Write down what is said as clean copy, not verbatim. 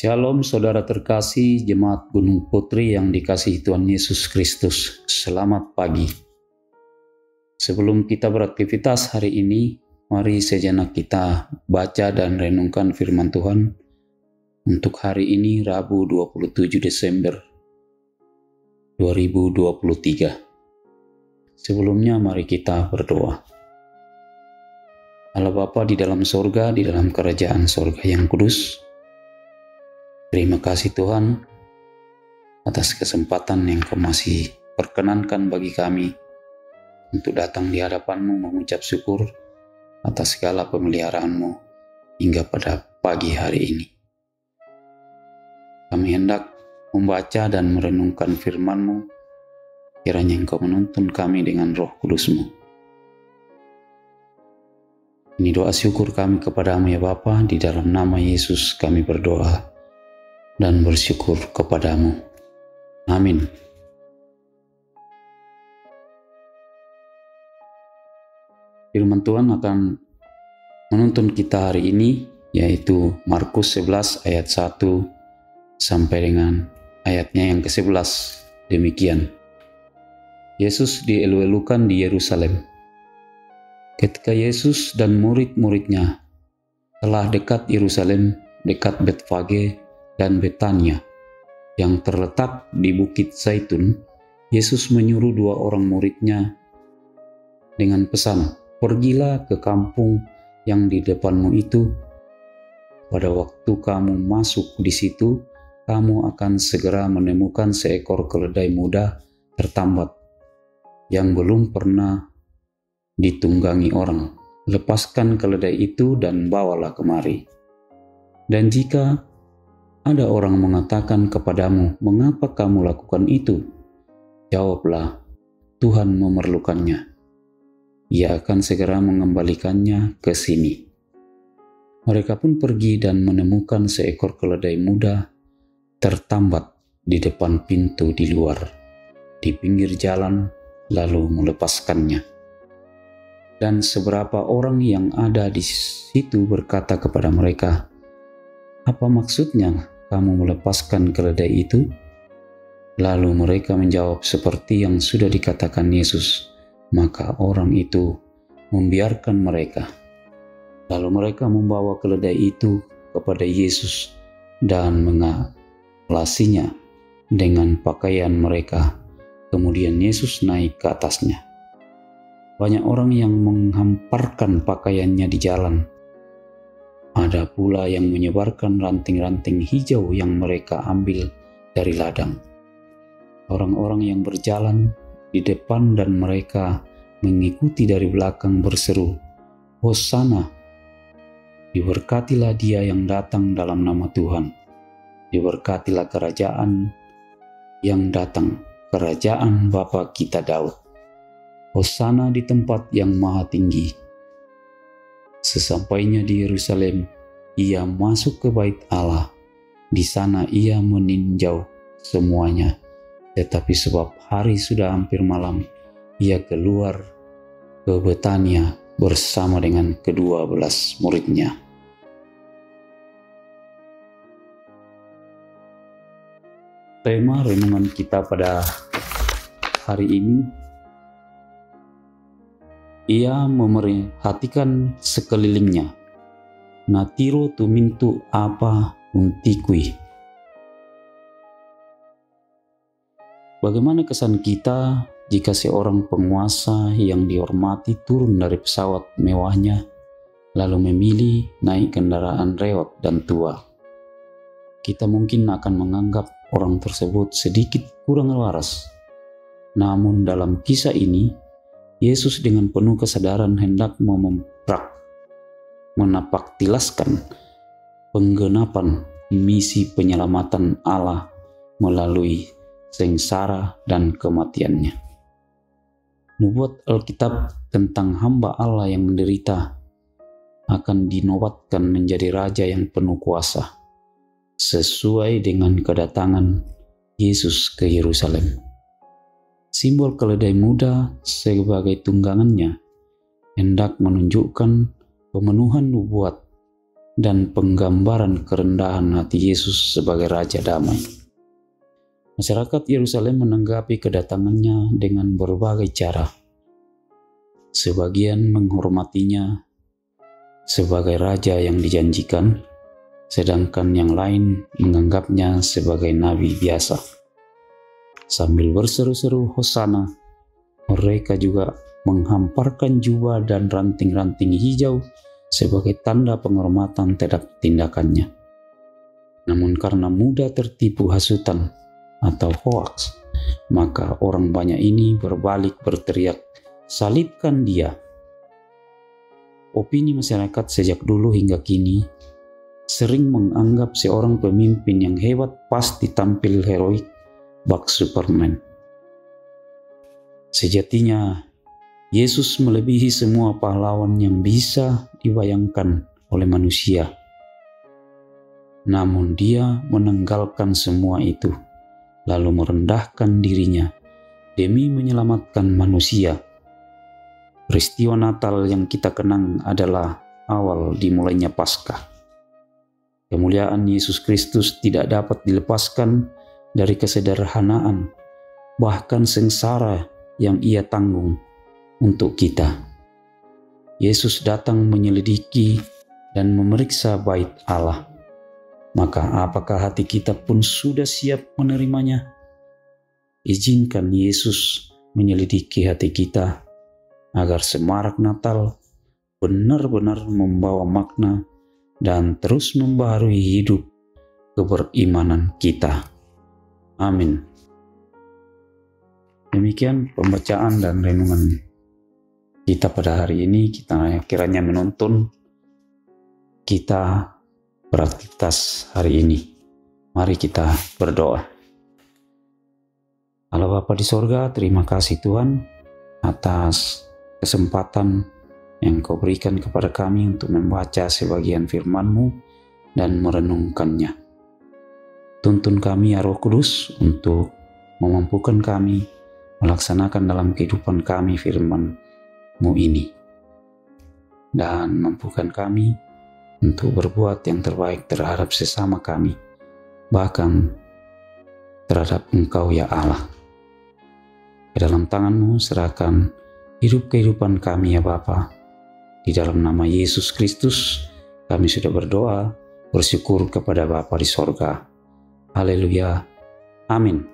Shalom saudara terkasih Jemaat Gunung Putri yang dikasihi Tuhan Yesus Kristus. Selamat pagi. Sebelum kita beraktivitas hari ini, mari sejenak kita baca dan renungkan firman Tuhan untuk hari ini Rabu 27 Desember 2023. Sebelumnya mari kita berdoa. Allah Bapa di dalam sorga, di dalam kerajaan sorga yang kudus, terima kasih Tuhan atas kesempatan yang Kau masih perkenankan bagi kami untuk datang di hadapan-Mu mengucap syukur atas segala pemeliharaan-Mu hingga pada pagi hari ini. Kami hendak membaca dan merenungkan firman-Mu, kiranya Engkau menuntun kami dengan Roh Kudus-Mu. Ini doa syukur kami kepadamu ya Bapa, di dalam nama Yesus kami berdoa dan bersyukur kepadamu. Amin. Firman Tuhan akan menuntun kita hari ini, yaitu Markus 11 ayat 1 sampai dengan ayatnya yang ke-11. Demikian. Yesus dielu-elukan di Yerusalem. Ketika Yesus dan murid-muridnya telah dekat Yerusalem, dekat Betfage dan Betania yang terletak di Bukit Zaitun, Yesus menyuruh dua orang muridnya dengan pesan, "Pergilah ke kampung yang di depanmu itu. Pada waktu kamu masuk di situ, kamu akan segera menemukan seekor keledai muda tertambat yang belum pernah ditunggangi orang. Lepaskan keledai itu dan bawalah kemari. Dan jika ada orang mengatakan kepadamu, mengapa kamu lakukan itu? Jawablah, Tuhan memerlukannya. Ia akan segera mengembalikannya ke sini." Mereka pun pergi dan menemukan seekor keledai muda tertambat di depan pintu di luar, di pinggir jalan, lalu melepaskannya. Dan seberapa orang yang ada di situ berkata kepada mereka, "Apa maksudnya kamu melepaskan keledai itu?" Lalu mereka menjawab seperti yang sudah dikatakan Yesus. Maka orang itu membiarkan mereka. Lalu mereka membawa keledai itu kepada Yesus dan mengalasinya dengan pakaian mereka. Kemudian Yesus naik ke atasnya. Banyak orang yang menghamparkan pakaiannya di jalan. Ada pula yang menyebarkan ranting-ranting hijau yang mereka ambil dari ladang. Orang-orang yang berjalan di depan dan mereka mengikuti dari belakang berseru, "Hosana! Diberkatilah dia yang datang dalam nama Tuhan. Diberkatilah kerajaan yang datang, kerajaan Bapa kita Daud. Hosana di tempat yang maha tinggi." Sesampainya di Yerusalem, ia masuk ke bait Allah. Di sana ia meninjau semuanya. Tetapi sebab hari sudah hampir malam, ia keluar ke Betania bersama dengan ke-12 muridnya. Tema renungan kita pada hari ini, ia memerhatikan sekelilingnya. Natiro tumintu apa untikui. Bagaimana kesan kita jika seorang penguasa yang dihormati turun dari pesawat mewahnya, lalu memilih naik kendaraan rewat dan tua? Kita mungkin akan menganggap orang tersebut sedikit kurang waras. Namun dalam kisah ini, Yesus dengan penuh kesadaran hendak menapaktilaskan penggenapan misi penyelamatan Allah melalui sengsara dan kematiannya. Nubuat Alkitab tentang hamba Allah yang menderita akan dinobatkan menjadi raja yang penuh kuasa, sesuai dengan kedatangan Yesus ke Yerusalem. Simbol keledai muda sebagai tunggangannya hendak menunjukkan pemenuhan nubuat dan penggambaran kerendahan hati Yesus sebagai Raja Damai. Masyarakat Yerusalem menanggapi kedatangannya dengan berbagai cara. Sebagian menghormatinya sebagai raja yang dijanjikan, sedangkan yang lain menganggapnya sebagai nabi biasa. Sambil berseru-seru Hosana, mereka juga menghamparkan jubah dan ranting-ranting hijau sebagai tanda penghormatan terhadap tindakannya. Namun karena mudah tertipu hasutan atau hoaks, maka orang banyak ini berbalik berteriak, "Salibkan dia!" Opini masyarakat sejak dulu hingga kini sering menganggap seorang pemimpin yang hebat pasti tampil heroik bak Superman. Sejatinya, Yesus melebihi semua pahlawan yang bisa dibayangkan oleh manusia. Namun dia menanggalkan semua itu, lalu merendahkan dirinya demi menyelamatkan manusia. Peristiwa Natal yang kita kenang adalah awal dimulainya Paskah. Kemuliaan Yesus Kristus tidak dapat dilepaskan dari kesederhanaan, bahkan sengsara yang Ia tanggung untuk kita. Yesus datang menyelidiki dan memeriksa bait Allah. Maka apakah hati kita pun sudah siap menerimanya? Izinkan Yesus menyelidiki hati kita, agar semarak Natal benar-benar membawa makna dan terus membaharui hidup keberimanan kita. Amin. Demikian pembacaan dan renungan kita pada hari ini. Kita kiranya menuntun kita beraktivitas hari ini. Mari kita berdoa. Allah Bapa di sorga, terima kasih Tuhan atas kesempatan yang Kau berikan kepada kami untuk membaca sebagian firman-Mu dan merenungkannya. Tuntun kami ya Roh Kudus untuk memampukan kami melaksanakan dalam kehidupan kami firman-Mu ini. Dan mampukan kami untuk berbuat yang terbaik terhadap sesama kami, bahkan terhadap Engkau ya Allah. Ke dalam tangan-Mu serahkan hidup kehidupan kami ya Bapa. Di dalam nama Yesus Kristus kami sudah berdoa, bersyukur kepada Bapa di sorga. Haleluya. Amin.